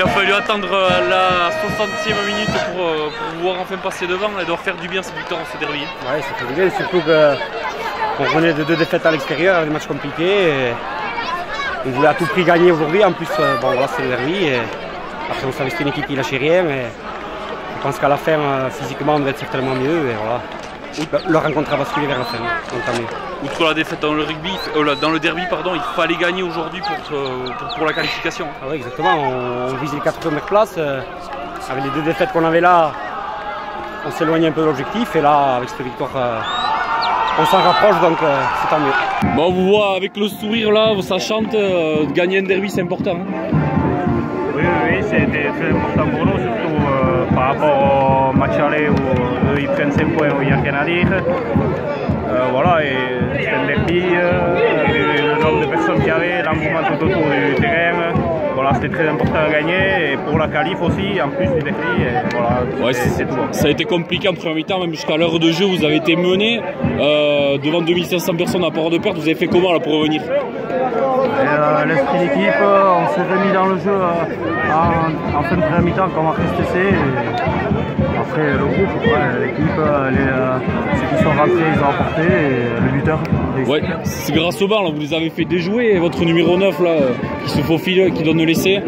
Il a fallu attendre la 60e minute pour pouvoir enfin passer devant. Elle doit faire du bien cette victoire en ce derby. Oui, ça fait du bien, surtout qu'on revenait de 2 défaites à l'extérieur, des matchs compliqués. Et on voulait à tout prix gagner aujourd'hui. En plus, bon, voilà, c'est le derby. Et après, on savait que c'était une équipe qui lâchait rien. Mais je pense qu'à la fin, physiquement, on devait être certainement mieux. Et voilà. Le rencontre a basculé vers la fin. Donc, tant mieux. Outre la défaite dans le rugby, dans le derby, pardon, il fallait gagner aujourd'hui pour la qualification. Ah oui, exactement. On vise les 4 premières places. Avec les 2 défaites qu'on avait là, on s'éloignait un peu de l'objectif. Et là, avec cette victoire, on s'en rapproche, donc c'est tant mieux. Bon, on vous voit avec le sourire là, ça chante. Gagner un derby, c'est important. Hein. Oui, c'était très important pour nous, surtout par rapport au match aller où ils prennent 5 points où il n'y a rien à dire. Voilà, et c'est un derby, le nombre de personnes qu'il y avait, l'engouement tout autour du terrain. Voilà, c'était très important à gagner et pour la qualif aussi, en plus du derby. Et voilà, ouais, c'est tout. Ça a été compliqué en première mi-temps, même jusqu'à l'heure de jeu, vous avez été mené devant 2500 personnes à port de perte. Vous avez fait comment là pour revenir? L'esprit d'équipe, on s'est remis dans le jeu en fin de première mi-temps comme à RSTC. Après le groupe, l'équipe, ceux qui sont rentrés, ils ont apporté, et le buteur. Ouais, c'est grâce au banc, là, vous les avez fait déjouer, votre numéro 9 là, qui se faufile, qui donne le laisser.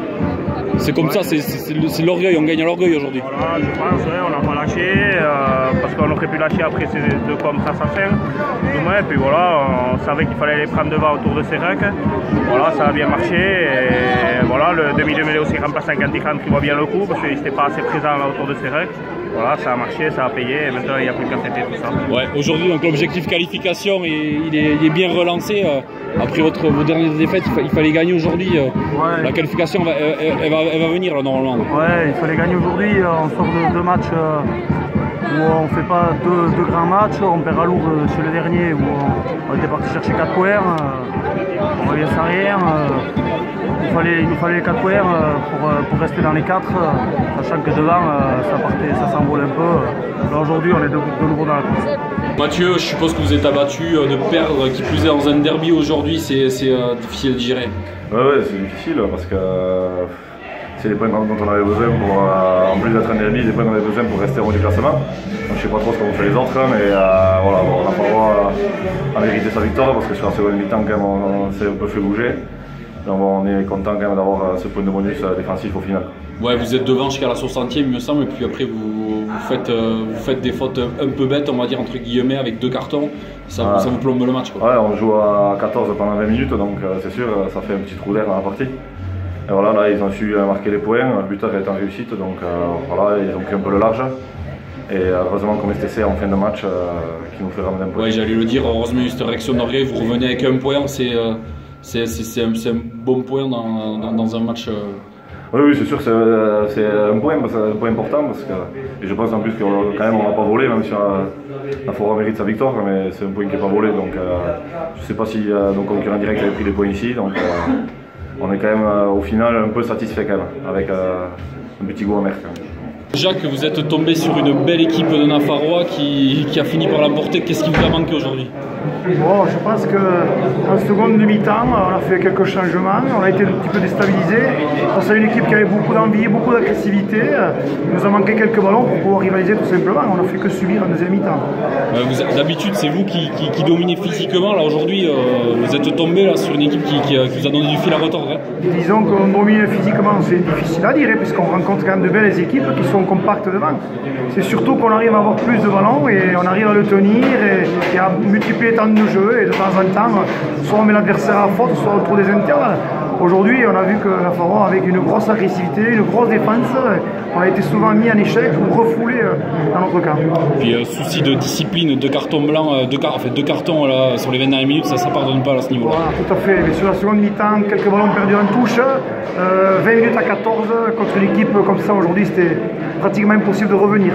C'est comme ça, c'est l'orgueil, on gagne à l'orgueil aujourd'hui. Voilà, je pense, on n'a pas lâché, parce qu'on aurait pu lâcher après ces 2 comme ça fait. Et puis voilà, on savait qu'il fallait les prendre devant autour de Serac. Voilà, ça a bien marché. Et voilà, le demi de mêlée aussi remplaçant Gantican qui voit bien le coup, parce qu'il n'était pas assez présent là autour de Serac. Voilà, ça a marché, ça a payé, et maintenant il n'y a plus qu'à fêter tout ça. Ouais, aujourd'hui, donc l'objectif qualification, il est bien relancé. Après vos dernières défaites, il fallait gagner aujourd'hui. Ouais. La qualification, elle va venir là, normalement. Ouais, il fallait gagner aujourd'hui. On sort de 2 matchs où on ne fait pas deux grands matchs. On perd à Lourdes chez le dernier où on était parti chercher 4 points. On revient sans rien. Il nous fallait les 4 points pour rester dans les 4, sachant que devant ça s'envole un peu. Là aujourd'hui on est de nouveau dans la course. Mathieu, je suppose que vous êtes abattu de perdre, qui plus est dans un derby aujourd'hui, c'est difficile à digérer. Ouais, c'est difficile parce que c'est les points dont on avait besoin pour, en plus d'être un derby, des points dont on avait besoin pour rester en haut du classement. Donc, je sais pas trop ce qu'ont fait les autres, mais voilà, on n'a pas le droit à mériter sa victoire parce que sur la seconde mi-temps quand même on s'est un peu fait bouger. Donc on est content quand même d'avoir ce point de bonus défensif au final. Ouais, vous êtes devant jusqu'à la 60e il me semble, et puis après vous faites des fautes un peu bêtes, on va dire entre guillemets, avec 2 cartons, ça vous plombe le match quoi. Ouais, on joue à 14 pendant 20 minutes, donc c'est sûr, ça fait un petit trou d'air dans la partie. Et voilà, là ils ont su marquer les points, le buteur est en réussite, donc voilà, ils ont pris un peu le large. Et heureusement qu'on est testé en fin de match qui nous fait ramener un point. Ouais, j'allais le dire, heureusement il y a eu cette réaction d'orgueil, vous revenez avec un point, c'est un bon point dans un match. Oui, c'est sûr, c'est un point important parce que et je pense en plus que quand même on n'a pas volé, même si la Fora mérite sa victoire, mais c'est un point qui n'est pas volé, donc je ne sais pas si nos concurrents directs avaient pris des points ici, donc on est quand même au final un peu satisfait quand même, avec un petit goût amer quand même. Jacques, vous êtes tombé sur une belle équipe de Nafarrois qui a fini par l'emporter. Qu'est-ce qui vous a manqué aujourd'hui? Bon, je pense qu'en seconde mi-temps, on a fait quelques changements, on a été un petit peu déstabilisé. C'est une équipe qui avait beaucoup d'envie, beaucoup d'agressivité. Il nous a manqué quelques ballons pour pouvoir rivaliser tout simplement. On n'a fait que subir en deuxième mi-temps. D'habitude, c'est vous qui dominez physiquement. Là, aujourd'hui, vous êtes tombé là, sur une équipe qui vous a donné du fil à retordre. Hein. Disons qu'on domine physiquement, c'est difficile à dire, puisqu'on rencontre quand même de belles équipes qui sont compactes devant. C'est surtout qu'on arrive à avoir plus de ballons et on arrive à le tenir et à multiplier les temps de jeu. Et de temps en temps, soit on met l'adversaire à faute, soit on trouve des intervalles. Aujourd'hui, on a vu que Nafarroa, avec une grosse agressivité, une grosse défense, on a été souvent mis en échec ou refoulé dans notre camp. Puis souci de discipline, 2 cartons blancs, 2 cartons là, sur les 20 dernières minutes, ça ne pardonne pas à ce niveau-là. Voilà, tout à fait. Mais sur la seconde mi-temps, quelques ballons perdus en touche, 20 minutes à 14 contre une équipe comme ça aujourd'hui, c'était pratiquement impossible de revenir.